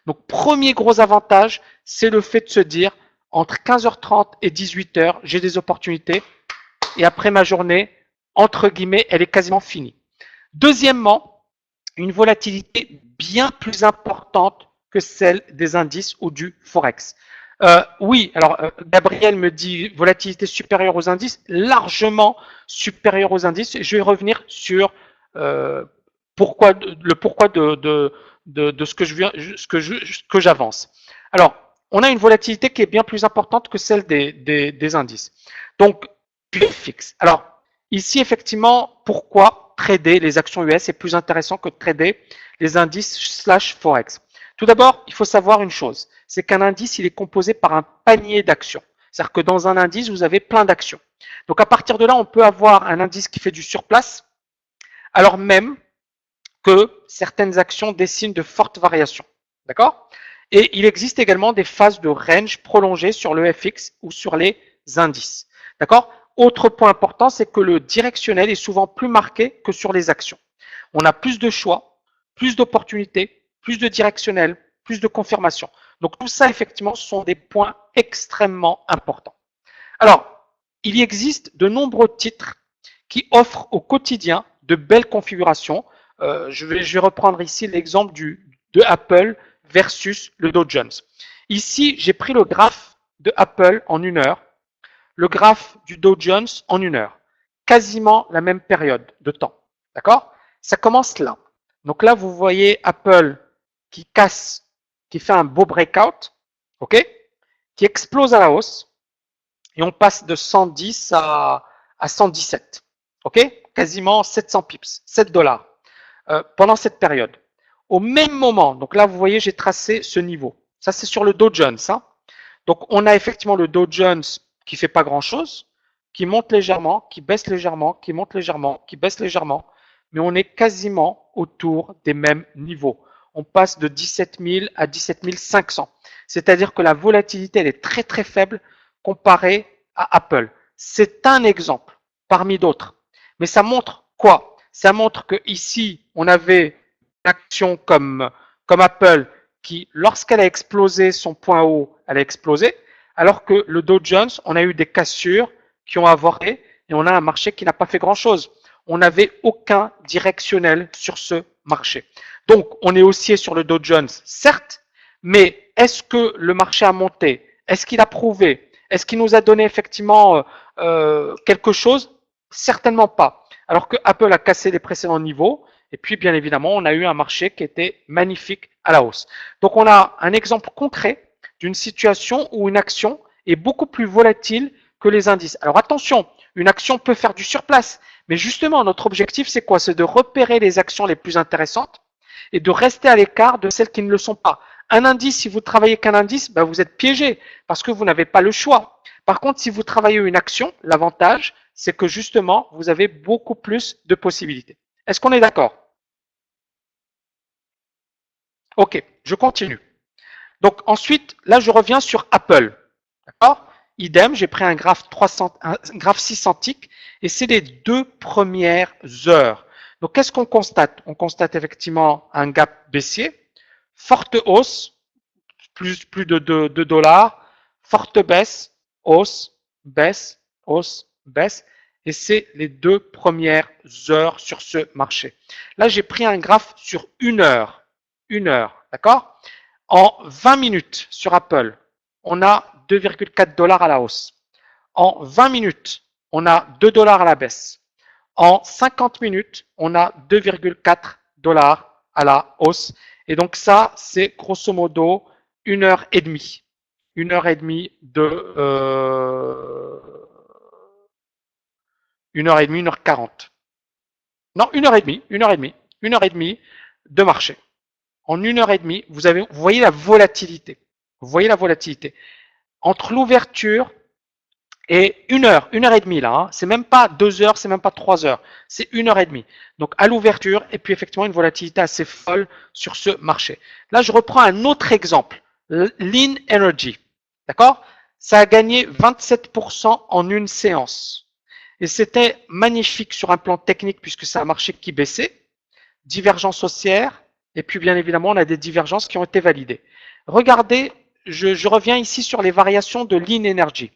Donc, premier gros avantage, c'est le fait de se dire, entre 15h30 et 18h, j'ai des opportunités, et après ma journée, entre guillemets, elle est quasiment finie. Deuxièmement, une volatilité bien plus importante que celle des indices ou du Forex. Oui, alors Gabriel me dit volatilité supérieure aux indices, largement supérieure aux indices. Je vais revenir sur le pourquoi de ce que je viens, ce que j'avance. Alors, on a une volatilité qui est bien plus importante que celle des indices. Donc, puis fixe. Alors, ici, effectivement, pourquoi trader les actions US est plus intéressant que de trader les indices slash Forex. Tout d'abord, il faut savoir une chose, c'est qu'un indice, il est composé par un panier d'actions. C'est-à-dire que dans un indice, vous avez plein d'actions. Donc à partir de là, on peut avoir un indice qui fait du surplace, alors même que certaines actions dessinent de fortes variations. D'accord? Et il existe également des phases de range prolongées sur le FX ou sur les indices. D'accord? Autre point important, c'est que le directionnel est souvent plus marqué que sur les actions. On a plus de choix, plus d'opportunités, plus de directionnel, plus de confirmation. Donc tout ça, effectivement, sont des points extrêmement importants. Alors, il existe de nombreux titres qui offrent au quotidien de belles configurations. Je vais reprendre ici l'exemple de Apple versus le Dow Jones. Ici, j'ai pris le graphe de Apple en 1 heure, le graphe du Dow Jones en 1 heure. Quasiment la même période de temps. D'accord? Ça commence là. Donc là, vous voyez Apple qui casse, qui fait un beau breakout, ok, qui explose à la hausse, et on passe de 110 à 117, ok, quasiment 700 pips, 7 dollars pendant cette période. Au même moment, donc là, vous voyez, j'ai tracé ce niveau. Ça, c'est sur le Dow Jones. Hein. Donc, on a effectivement le Dow Jones qui fait pas grand-chose, qui monte légèrement, qui baisse légèrement, qui monte légèrement, qui baisse légèrement, mais on est quasiment autour des mêmes niveaux. On passe de 17 000 à 17 500. C'est-à-dire que la volatilité, elle est très très faible comparée à Apple. C'est un exemple parmi d'autres. Mais ça montre quoi? Ça montre que ici, on avait une action comme Apple qui, lorsqu'elle a explosé son point haut, elle a explosé, alors que le Dow Jones, on a eu des cassures qui ont avorté et on a un marché qui n'a pas fait grand-chose. On n'avait aucun directionnel sur ce marché. Donc, on est haussier sur le Dow Jones, certes, mais est-ce que le marché a monté? Est-ce qu'il a prouvé? Est-ce qu'il nous a donné effectivement quelque chose? Certainement pas. Alors que Apple a cassé les précédents niveaux, et puis bien évidemment, on a eu un marché qui était magnifique à la hausse. Donc on a un exemple concret d'une situation où une action est beaucoup plus volatile que les indices. Alors attention, une action peut faire du surplace, mais justement notre objectif c'est quoi? C'est de repérer les actions les plus intéressantes et de rester à l'écart de celles qui ne le sont pas. Un indice, si vous travaillez qu'un indice, ben vous êtes piégé parce que vous n'avez pas le choix. Par contre, si vous travaillez une action, l'avantage, c'est que justement, vous avez beaucoup plus de possibilités. Est-ce qu'on est d'accord? Ok, je continue. Donc ensuite, là, je reviens sur Apple. D'accord? Idem, j'ai pris un graphe 300, un graphe 600 et c'est les 2 premières heures. Donc qu'est-ce qu'on constate? On constate effectivement un gap baissier, forte hausse, plus de 2 dollars, forte baisse, hausse, baisse, hausse, baisse. Et c'est les 2 premières heures sur ce marché. Là, j'ai pris un graphe sur 1 heure. 1 heure, d'accord? En 20 minutes sur Apple, on a 2,4 dollars à la hausse. En 20 minutes, on a 2 dollars à la baisse. En 50 minutes, on a 2,4 dollars à la hausse. Et donc ça, c'est grosso modo 1 heure et demie. 1 heure et demie de 1 heure et demie, 1 heure 40. Non, 1 heure et demie, 1 heure et demie, 1 heure et demie de marché. En 1 heure et demie, vous voyez la volatilité. Vous voyez la volatilité. Entre l'ouverture et 1 heure, 1 heure et demie là, hein, c'est même pas 2 heures, c'est même pas 3 heures, c'est 1 heure et demie. Donc à l'ouverture, et puis effectivement une volatilité assez folle sur ce marché. Là, je reprends un autre exemple, Lean Energy, d'accord? Ça a gagné 27% en une séance. Et c'était magnifique sur un plan technique puisque c'est un marché qui baissait, divergence haussière, et puis bien évidemment, on a des divergences qui ont été validées. Regardez, je reviens ici sur les variations de Lean Energy.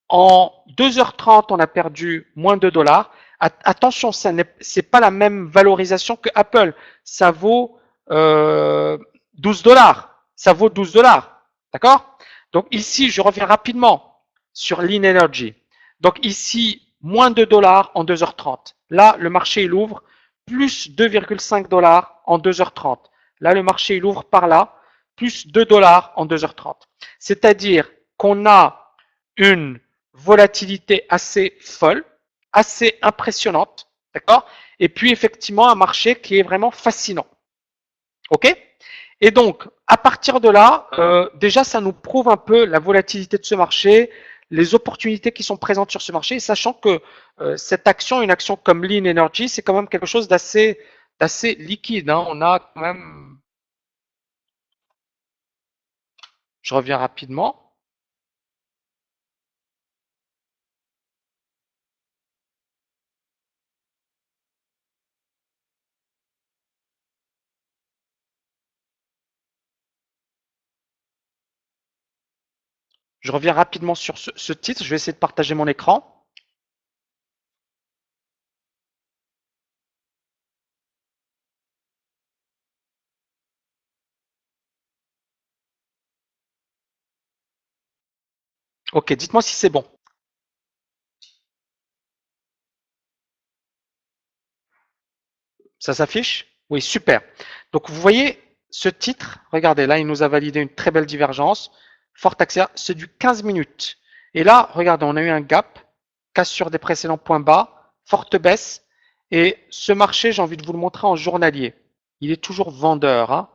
En 2h30, on a perdu moins de $. Attention, ce n'est pas la même valorisation que Apple. Ça vaut 12 $. Ça vaut 12 $. D'accord? Donc ici, je reviens rapidement sur Lean Energy. Donc ici, moins de $ en 2h30. Là, le marché, il ouvre plus 2,5 $ en 2h30. Là, le marché, il ouvre par là, plus 2 $ en 2h30. C'est-à-dire qu'on a une volatilité assez folle, assez impressionnante, d'accord? Et puis effectivement un marché qui est vraiment fascinant. Ok? Et donc, à partir de là, déjà ça nous prouve un peu la volatilité de ce marché, les opportunités qui sont présentes sur ce marché, sachant que cette action, une action comme Lean Energy, c'est quand même quelque chose d'assez liquide. Hein. On a quand même, je reviens rapidement. Je reviens rapidement sur ce titre. Je vais essayer de partager mon écran. Ok, dites-moi si c'est bon. Ça s'affiche? Oui, super. Donc vous voyez ce titre, regardez, là il nous a validé une très belle divergence. Fort accès, c'est du 15 minutes. Et là, regardez, on a eu un gap, cassure des précédents points bas, forte baisse. Et ce marché, j'ai envie de vous le montrer en journalier. Il est toujours vendeur. Hein.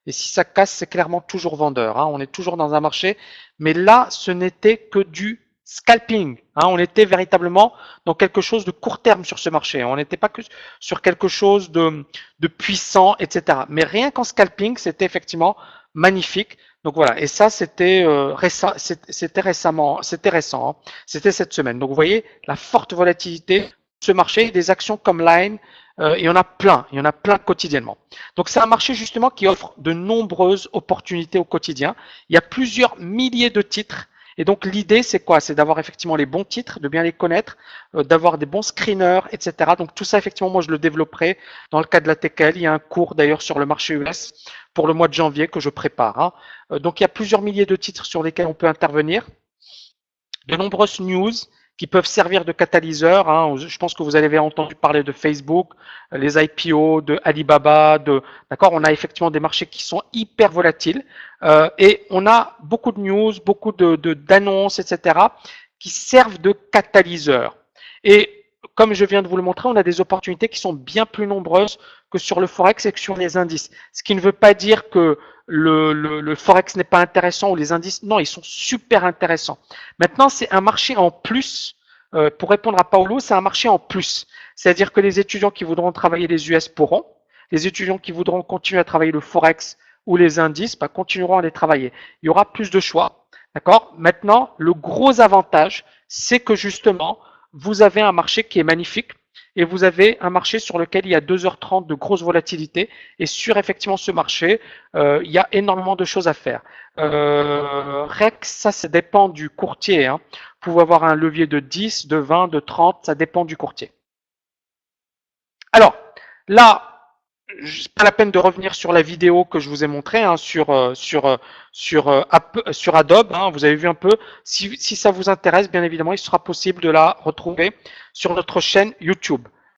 Et si ça casse, c'est clairement toujours vendeur. Hein. On est toujours dans un marché. Mais là, ce n'était que du scalping. Hein. On était véritablement dans quelque chose de court terme sur ce marché. On n'était pas que sur quelque chose de puissant, etc. Mais rien qu'en scalping, c'était effectivement magnifique. Donc voilà, et ça c'était récemment, c'était récent, hein. C'était cette semaine. Donc vous voyez la forte volatilité de ce marché, des actions comme Line, il y en a plein quotidiennement. Donc c'est un marché justement qui offre de nombreuses opportunités au quotidien. Il y a plusieurs milliers de titres. Et donc l'idée c'est quoi? C'est d'avoir effectivement les bons titres, de bien les connaître, d'avoir des bons screeners, etc. Donc tout ça effectivement moi je le développerai dans le cas de la TKL. Il y a un cours d'ailleurs sur le marché US pour le mois de janvier que je prépare. Hein. Donc il y a plusieurs milliers de titres sur lesquels on peut intervenir, de nombreuses news qui peuvent servir de catalyseur. Hein. Je pense que vous avez entendu parler de Facebook, les IPO, de Alibaba, d'accord. On a effectivement des marchés qui sont hyper volatiles et on a beaucoup de news, beaucoup d'annonces, etc. qui servent de catalyseur. Et comme je viens de vous le montrer, on a des opportunités qui sont bien plus nombreuses que sur le Forex et que sur les indices. Ce qui ne veut pas dire que le Forex n'est pas intéressant ou les indices, non, ils sont super intéressants. Maintenant, c'est un marché en plus. Pour répondre à Paolo, c'est un marché en plus. C'est-à-dire que les étudiants qui voudront travailler les US pourront. Les étudiants qui voudront continuer à travailler le Forex ou les indices continueront à les travailler. Il y aura plus de choix. D'accord. Maintenant, le gros avantage, c'est que justement, vous avez un marché qui est magnifique et vous avez un marché sur lequel il y a 2h30 de grosse volatilité et sur effectivement ce marché, il y a énormément de choses à faire. Rex, ça dépend du courtier. Hein. Vous pouvez avoir un levier de 10, de 20, de 30, ça dépend du courtier. Alors, là, c'est pas la peine de revenir sur la vidéo que je vous ai montrée hein, sur Adobe. Hein, vous avez vu un peu. Si ça vous intéresse, bien évidemment, il sera possible de la retrouver sur notre chaîne YouTube.